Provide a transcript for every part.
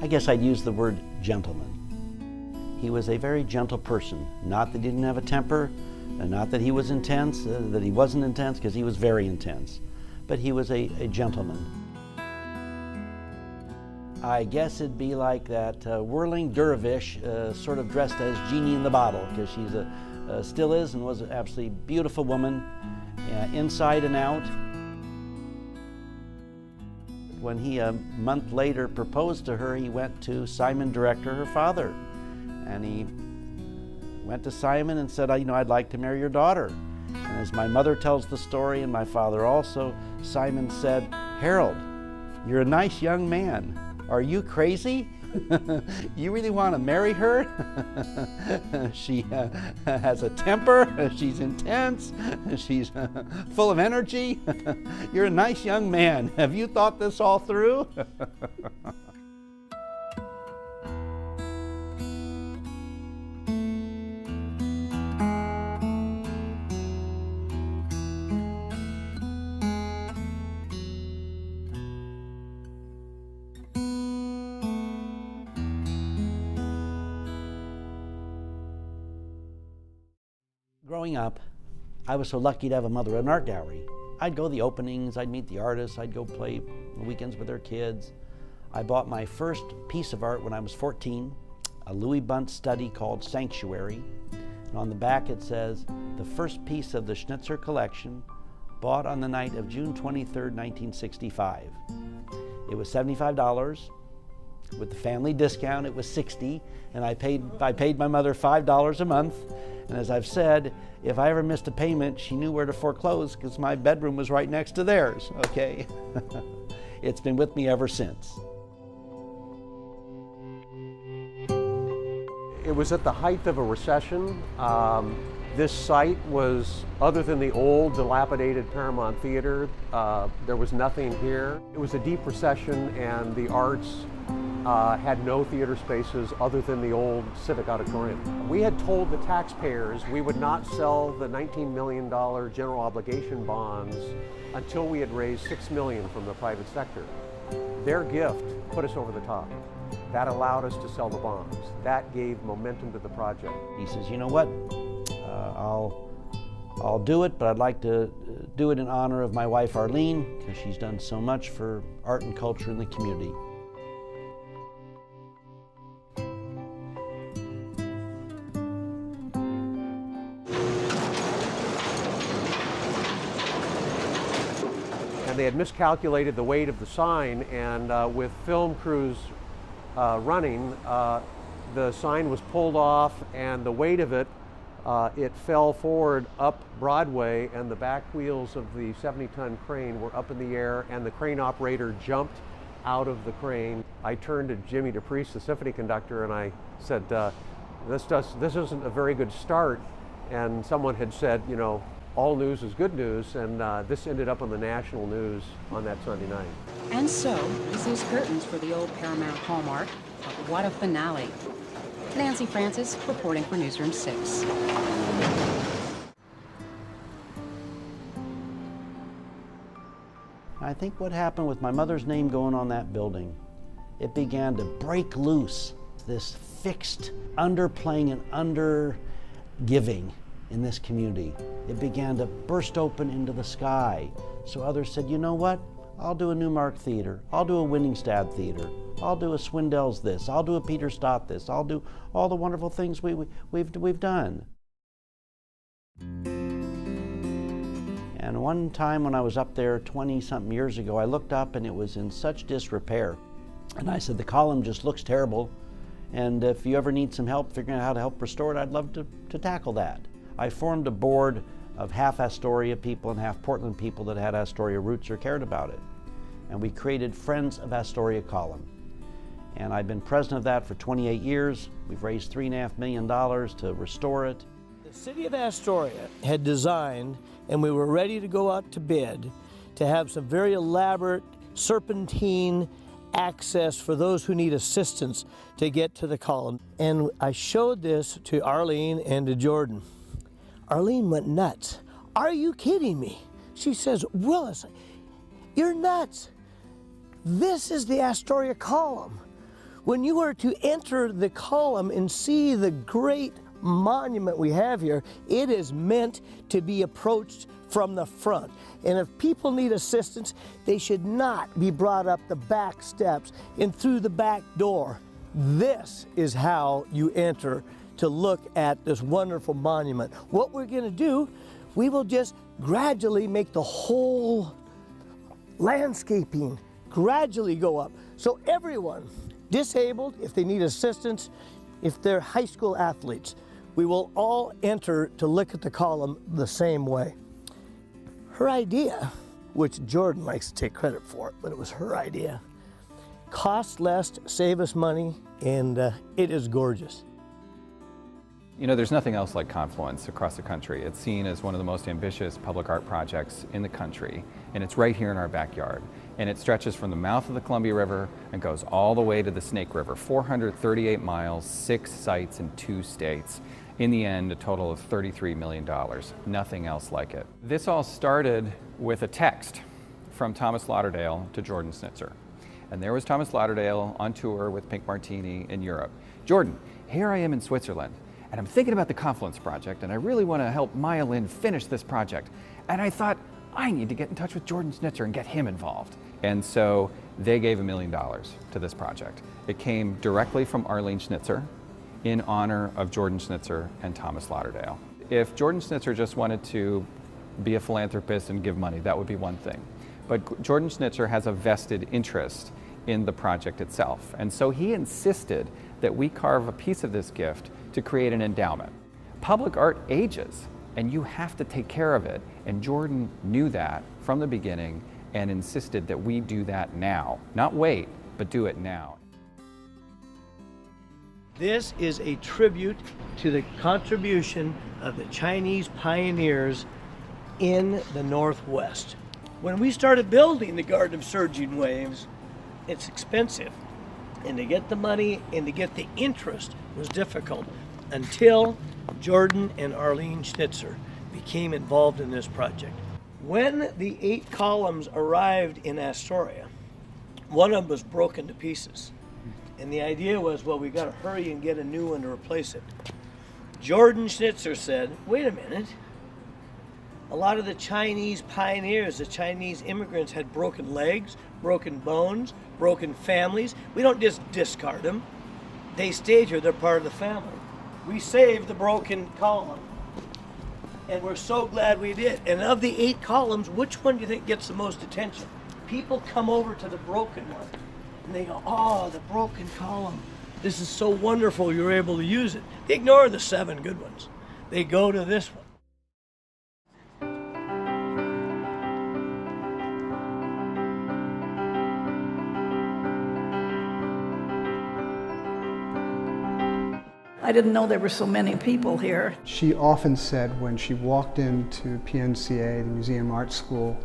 I guess I'd use the word gentleman. He was a very gentle person. Not that he didn't have a temper, and not that he was intense, that he wasn't intense, because he was very intense. But he was a gentleman. I guess it'd be like that whirling dervish sort of dressed as Genie in the Bottle, because she's still is and was an absolutely beautiful woman, inside and out. When he, a month later, proposed to her, he went to Simon Director, her father. And he went to Simon and said, I'd like to marry your daughter. And as my mother tells the story, and my father also, Simon said, Harold, you're a nice young man. Are you crazy? You really want to marry her? She has a temper, she's intense, she's full of energy. You're a nice young man. Have you thought this all through? Growing up, I was so lucky to have a mother at an art gallery. I'd go to the openings, I'd meet the artists, I'd go play weekends with their kids. I bought my first piece of art when I was 14, a Louis Bunt study called Sanctuary. And on the back it says, the first piece of the Schnitzer collection, bought on the night of June 23rd, 1965. It was $75. With the family discount, it was $60, and I paid my mother $5 a month. And as I've said, if I ever missed a payment, she knew where to foreclose because my bedroom was right next to theirs, okay? It's been with me ever since. It was at the height of a recession. This site was, other than the old dilapidated Paramount Theater, there was nothing here. It was a deep recession, and the arts had no theater spaces other than the old Civic Auditorium. We had told the taxpayers we would not sell the $19 million general obligation bonds until we had raised $6 million from the private sector. Their gift put us over the top. That allowed us to sell the bonds. That gave momentum to the project. He says, you know what, I'll do it, but I'd like to do it in honor of my wife Arlene, because she's done so much for art and culture in the community. And they had miscalculated the weight of the sign, and with film crews running, the sign was pulled off, and the weight of it, it fell forward up Broadway, and the back wheels of the 70-ton crane were up in the air, and the crane operator jumped out of the crane. I turned to Jimmy DePriest, the symphony conductor, and I said, this isn't a very good start. And someone had said, you know, all news is good news, and this ended up on the national news on that Sunday night. And so, this is curtains for the old Paramount hallmark, but what a finale. Nancy Francis, reporting for Newsroom 6. I think what happened with my mother's name going on that building, it began to break loose, this fixed underplaying and under-giving in this community. It began to burst open into the sky. So others said, you know what? I'll do a Newmark Theater. I'll do a Winningstad Theater. I'll do a Swindells this. I'll do a Peter Stott this. I'll do all the wonderful things we've done. And one time when I was up there 20-something years ago, I looked up and it was in such disrepair. And I said, the column just looks terrible. And if you ever need some help figuring out how to help restore it, I'd love to tackle that. I formed a board of half Astoria people and half Portland people that had Astoria roots or cared about it. And we created Friends of Astoria column. And I've been president of that for 28 years. We've raised $3.5 million to restore it. The city of Astoria had designed, and we were ready to go out to bid, to have some very elaborate serpentine access for those who need assistance to get to the column. And I showed this to Arlene and to Jordan. Arlene went nuts. Are you kidding me? She says, Willis, you're nuts. This is the Astoria column. When you are to enter the column and see the great monument we have here, it is meant to be approached from the front. And if people need assistance, they should not be brought up the back steps and through the back door. This is how you enter to look at this wonderful monument. What we're going to do, we will just gradually make the whole landscaping gradually go up. So everyone, disabled, if they need assistance, if they're high school athletes, we will all enter to look at the column the same way. Her idea, which Jordan likes to take credit for, but it was her idea, cost less, save us money, and it is gorgeous. You know, there's nothing else like Confluence across the country. It's seen as one of the most ambitious public art projects in the country, and it's right here in our backyard. And it stretches from the mouth of the Columbia River and goes all the way to the Snake River, 438 miles, 6 sites in 2 states. In the end, a total of $33 million. Nothing else like it. This all started with a text from Thomas Lauderdale to Jordan Schnitzer. And there was Thomas Lauderdale on tour with Pink Martini in Europe. Jordan, here I am in Switzerland, and I'm thinking about the Confluence project, and I really want to help Maya Lin finish this project. And I thought, I need to get in touch with Jordan Schnitzer and get him involved. And so they gave $1 million to this project. It came directly from Arlene Schnitzer in honor of Jordan Schnitzer and Thomas Lauderdale. If Jordan Schnitzer just wanted to be a philanthropist and give money, that would be one thing. But Jordan Schnitzer has a vested interest in the project itself. And so he insisted that we carve a piece of this gift to create an endowment. Public art ages, and you have to take care of it. And Jordan knew that from the beginning and insisted that we do that now. Not wait, but do it now. This is a tribute to the contribution of the Chinese pioneers in the Northwest. When we started building the Garden of Surging Waves, it's expensive. And to get the money and to get the interest was difficult until Jordan and Arlene Schnitzer became involved in this project. When the 8 columns arrived in Astoria, one of them was broken to pieces. And the idea was, well, we got to hurry and get a new one to replace it. Jordan Schnitzer said, wait a minute. A lot of the Chinese pioneers, the Chinese immigrants had broken legs, broken bones, broken families. We don't just discard them. They stayed here, they're part of the family. We saved the broken column. And we're so glad we did. And of the 8 columns, which one do you think gets the most attention? People come over to the broken one. And they go, oh, the broken column. This is so wonderful you were able to use it. They ignore the 7 good ones. They go to this one. I didn't know there were so many people here. She often said when she walked into PNCA, the Museum Art School,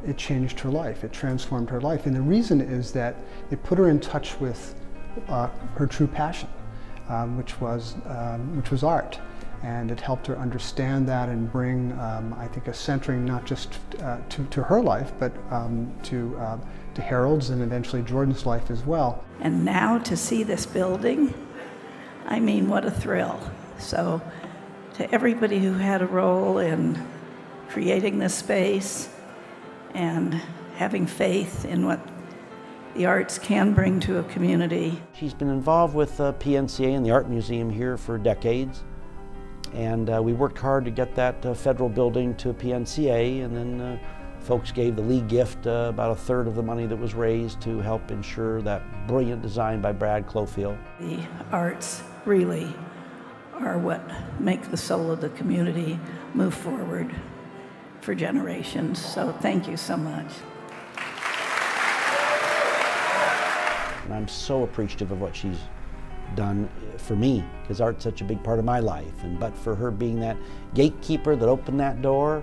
it changed her life, it transformed her life. And the reason is that it put her in touch with her true passion, which was art. And it helped her understand that and bring, I think, a centering not just to her life, but to Harold's and eventually Jordan's life as well. And now to see this building, I mean, what a thrill. So to everybody who had a role in creating this space and having faith in what the arts can bring to a community. She's been involved with PNCA and the Art Museum here for decades. And we worked hard to get that federal building to PNCA, and then folks gave the league gift about 1/3 of the money that was raised to help ensure that brilliant design by Brad Clofield. The arts really are what make the soul of the community move forward for generations. So thank you so much. And I'm so appreciative of what she's done for me, because art's such a big part of my life. And but for her being that gatekeeper that opened that door,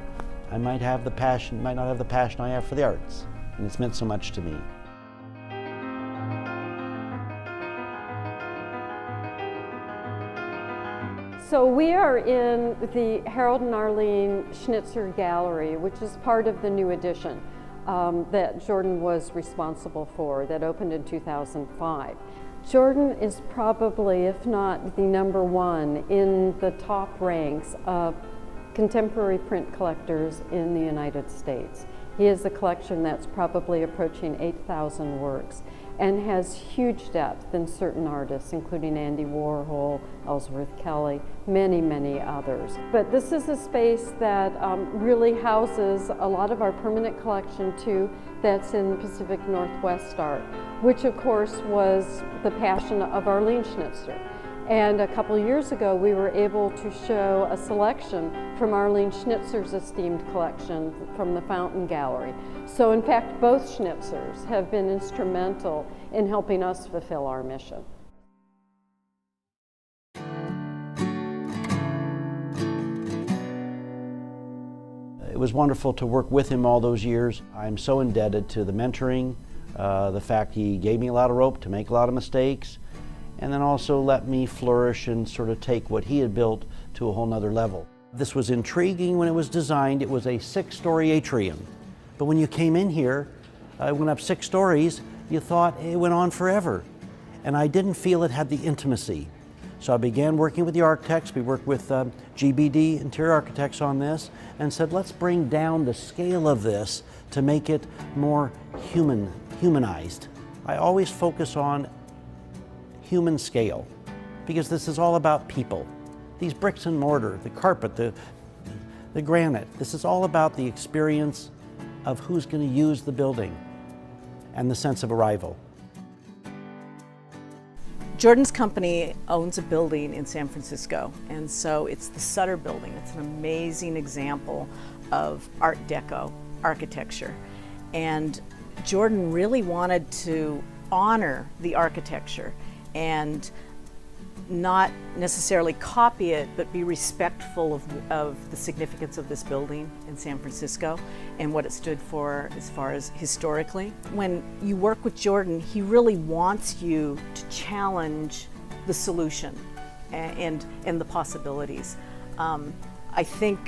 I might not have the passion I have for the arts. And it's meant so much to me. So we are in the Harold and Arlene Schnitzer Gallery, which is part of the new addition that Jordan was responsible for, that opened in 2005. Jordan is probably, if not the #1, in the top ranks of contemporary print collectors in the United States. He has a collection that's probably approaching 8,000 works and has huge depth in certain artists, including Andy Warhol, Ellsworth Kelly, many, many others. But this is a space that really houses a lot of our permanent collection too, that's in Pacific Northwest art, which of course was the passion of Arlene Schnitzer. And a couple years ago, we were able to show a selection from Arlene Schnitzer's esteemed collection from the Fountain Gallery. So in fact, both Schnitzers have been instrumental in helping us fulfill our mission. It was wonderful to work with him all those years. I'm so indebted to the mentoring, the fact he gave me a lot of rope to make a lot of mistakes, and then also let me flourish and sort of take what he had built to a whole nother level. This was intriguing when it was designed. It was a 6-story atrium. But when you came in here, it went up 6 stories, you thought it went on forever. And I didn't feel it had the intimacy. So I began working with the architects. We worked with GBD Interior Architects on this and said, let's bring down the scale of this to make it more humanized. I always focus on human scale, because this is all about people. These bricks and mortar, the carpet, the granite, this is all about the experience of who's going to use the building and the sense of arrival. Jordan's company owns a building in San Francisco, and so it's the Sutter building. It's an amazing example of Art Deco architecture. And Jordan really wanted to honor the architecture and not necessarily copy it, but be respectful of the significance of this building in San Francisco and what it stood for as far as historically. When you work with Jordan, he really wants you to challenge the solution and the possibilities. I think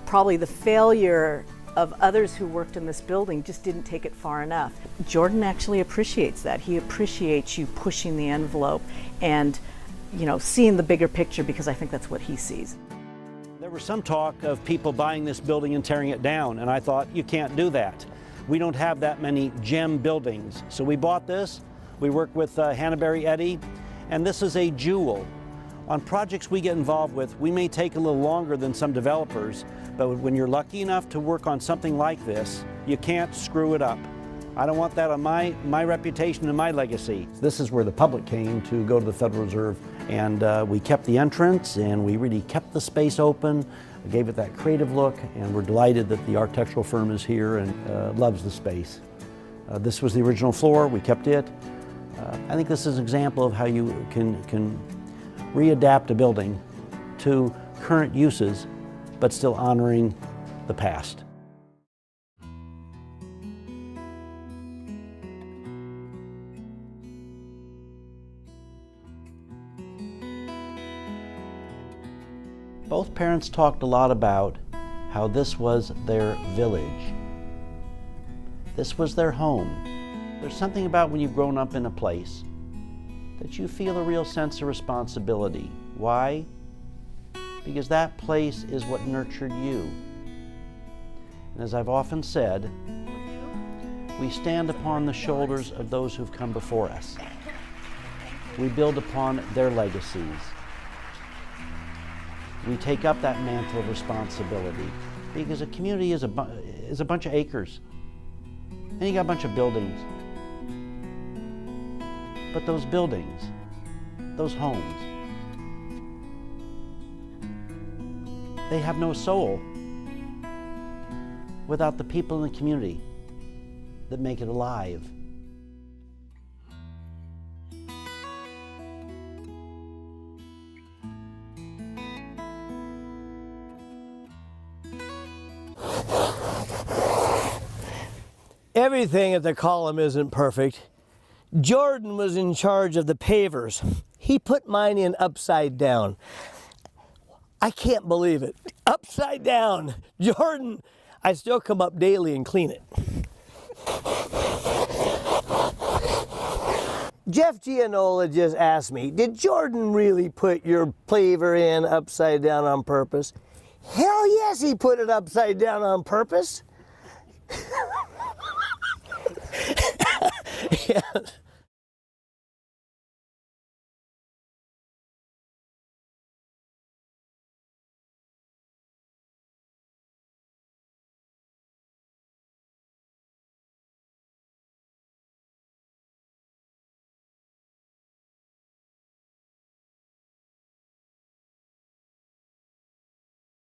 probably the failure of others who worked in this building just didn't take it far enough. Jordan actually appreciates that. He appreciates you pushing the envelope and, you know, seeing the bigger picture, because I think that's what he sees. There was some talk of people buying this building and tearing it down, and I thought, you can't do that. We don't have that many gem buildings. So we bought this. We worked with Hannaberry Eddy, and this is a jewel. On projects we get involved with, we may take a little longer than some developers, but when you're lucky enough to work on something like this, you can't screw it up. I don't want that on my reputation and my legacy. This is where the public came to go to the Federal Reserve, and we kept the entrance, and we really kept the space open, gave it that creative look, and we're delighted that the architectural firm is here and loves the space. This was the original floor, we kept it. I think this is an example of how you can readapt a building to current uses, but still honoring the past. Both parents talked a lot about how this was their village. This was their home. There's something about when you've grown up in a place that you feel a real sense of responsibility. Why? Because that place is what nurtured you. And as I've often said, we stand upon the shoulders of those who've come before us. We build upon their legacies. We take up that mantle of responsibility, because a community is a bunch of acres, and you got a bunch of buildings. But those buildings, those homes, they have no soul without the people in the community that make it alive. Everything at the column isn't perfect. Jordan was in charge of the pavers. He put mine in upside down. I can't believe it. Upside down. Jordan, I still come up daily and clean it. Jeff Gianola just asked me, did Jordan really put your paver in upside down on purpose? Hell yes, he put it upside down on purpose. Yeah.